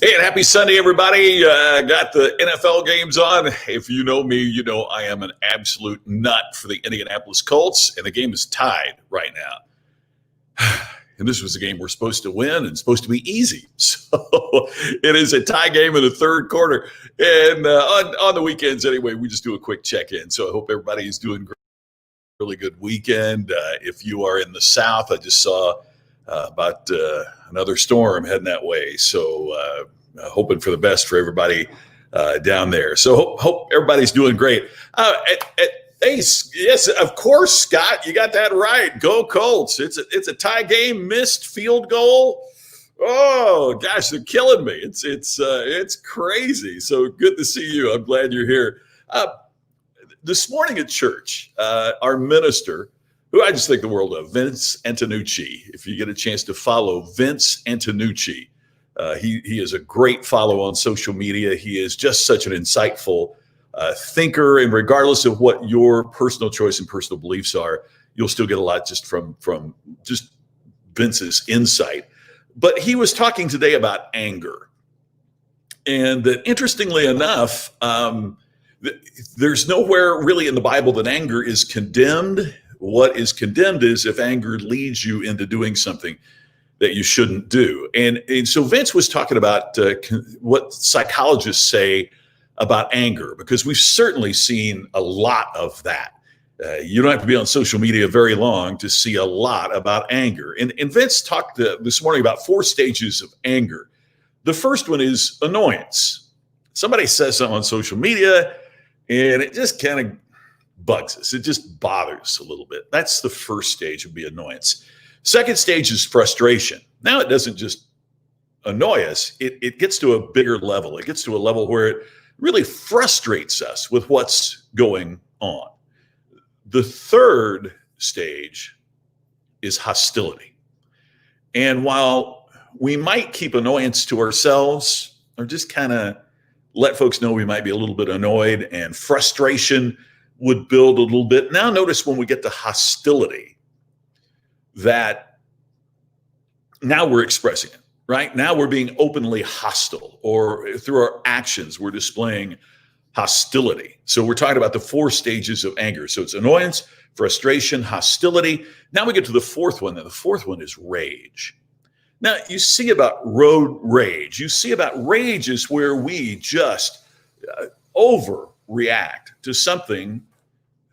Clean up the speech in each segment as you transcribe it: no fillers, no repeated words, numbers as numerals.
Hey, and happy Sunday, everybody. Got the NFL games on. If you know me, you know I am an absolute nut for the Indianapolis Colts, and the game is tied right now. And this was a game we're supposed to win and supposed to be easy. So it is a tie game in the third quarter. And on the weekends, anyway, we just do a quick check-in. So I hope everybody is doing great. Really good weekend. If you are in the South, I just saw about another storm heading that way. So hoping for the best for everybody down there. So hope everybody's doing great. Hey, yes, of course, Scott, you got that right. Go Colts. It's a tie game, missed field goal. Oh gosh, they're killing me. It's crazy. So good to see you. I'm glad you're here. This morning at church, our minister, who I just think the world of, Vince Antonucci. If you get a chance to follow Vince Antonucci, he is a great follow on social media. He is just such an insightful thinker, and regardless of what your personal choice and personal beliefs are, you'll still get a lot just from just Vince's insight. But he was talking today about anger, and that interestingly enough, there's nowhere really in the Bible that anger is condemned. What is condemned is if anger leads you into doing something that you shouldn't do. And so Vince was talking about what psychologists say about anger, because we've certainly seen a lot of that. You don't have to be on social media very long to see a lot about anger. And Vince talked this morning about 4 stages of anger. The first one is annoyance. Somebody says something on social media, and it just kind of bugs us. It just bothers us a little bit. That's the first stage, would be annoyance. Second stage is frustration. Now it doesn't just annoy us. It gets to a bigger level. It gets to a level where it really frustrates us with what's going on. The third stage is hostility. And while we might keep annoyance to ourselves or just kind of let folks know we might be a little bit annoyed, and frustration would build a little bit. Now notice when we get to hostility, that now we're expressing it, right? Now we're being openly hostile, or through our actions, we're displaying hostility. So we're talking about the 4 stages of anger. So it's annoyance, frustration, hostility. Now we get to the fourth one. And the fourth one is rage. Now you see about road rage. You see about rage is where we just overreact to something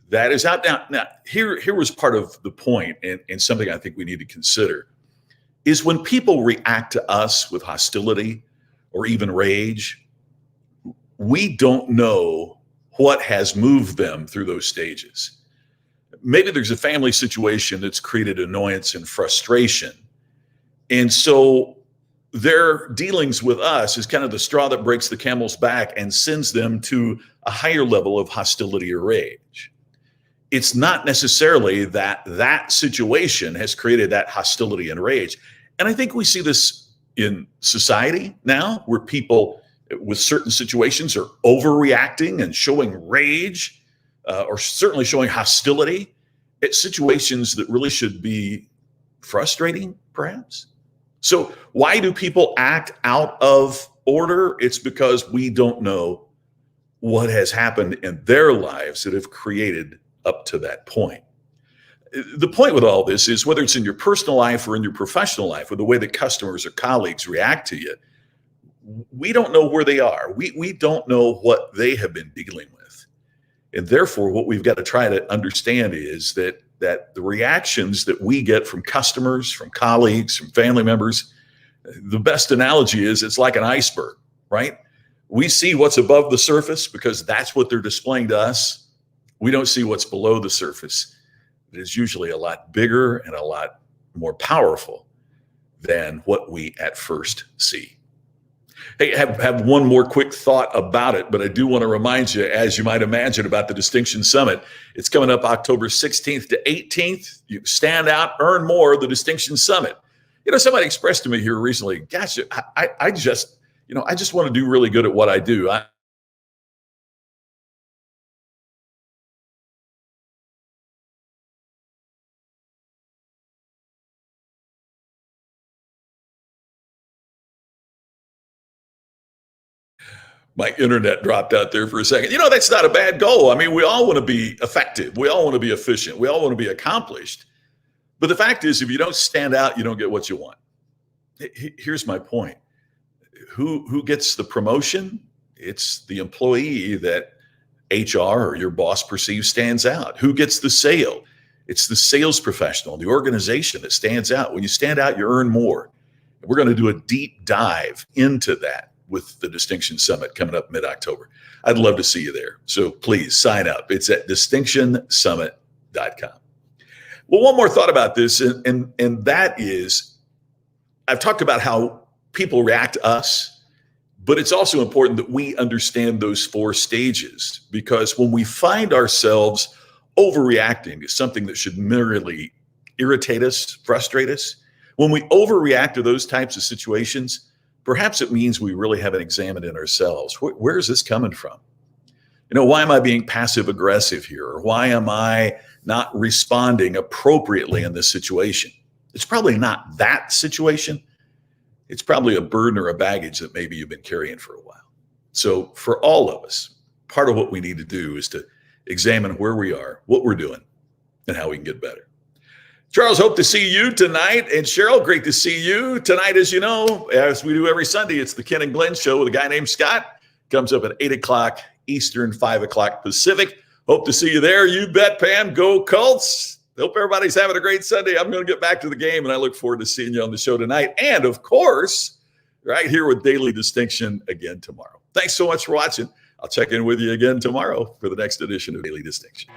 that is out. Now here was part of the point, and something I think we need to consider, is when people react to us with hostility or even rage, we don't know what has moved them through those stages. Maybe there's a family situation that's created annoyance and frustration. And so their dealings with us is kind of the straw that breaks the camel's back and sends them to a higher level of hostility or rage. It's not necessarily that situation has created that hostility and rage. And I think we see this in society now, where people with certain situations are overreacting and showing rage, or certainly showing hostility at situations that really should be frustrating, perhaps. So why do people act out of order? It's because we don't know what has happened in their lives that have created up to that point. The point with all this is, whether it's in your personal life or in your professional life, or the way that customers or colleagues react to you, we don't know where they are. We don't know what they have been dealing with. And therefore, what we've got to try to understand is that the reactions that we get from customers, from colleagues, from family members, the best analogy is it's like an iceberg, right? We see what's above the surface because that's what they're displaying to us. We don't see what's below the surface. It is usually a lot bigger and a lot more powerful than what we at first see. Hey, have one more quick thought about it, but I do want to remind you, as you might imagine, about the Distinction Summit. It's coming up October 16th to 18th. You stand out, earn more, the Distinction Summit. Somebody expressed to me here recently, gosh, I just, I just want to do really good at what I do. My internet dropped out there for a second. That's not a bad goal. I mean, we all want to be effective. We all want to be efficient. We all want to be accomplished. But the fact is, if you don't stand out, you don't get what you want. Here's my point. Who gets the promotion? It's the employee that HR or your boss perceives stands out. Who gets the sale? It's the sales professional, the organization that stands out. When you stand out, you earn more. We're going to do a deep dive into that with the Distinction Summit coming up mid-October. I'd love to see you there. So please sign up. It's at distinctionsummit.com. Well, one more thought about this, and that is, I've talked about how people react to us, but it's also important that we understand those 4 stages, because when we find ourselves overreacting to something that should merely irritate us, frustrate us, when we overreact to those types of situations, perhaps it means we really haven't examined in ourselves. Where is this coming from? Why am I being passive aggressive here? Or why am I not responding appropriately in this situation? It's probably not that situation. It's probably a burden or a baggage that maybe you've been carrying for a while. So for all of us, part of what we need to do is to examine where we are, what we're doing, and how we can get better. Charles, hope to see you tonight. And Cheryl, great to see you tonight. As you know, as we do every Sunday, it's the Ken and Glenn Show with a guy named Scott. Comes up at 8 o'clock Eastern, 5 o'clock Pacific. Hope to see you there. You bet, Pam. Go Colts. Hope everybody's having a great Sunday. I'm going to get back to the game, and I look forward to seeing you on the show tonight. And, of course, right here with Daily Distinction again tomorrow. Thanks so much for watching. I'll check in with you again tomorrow for the next edition of Daily Distinction.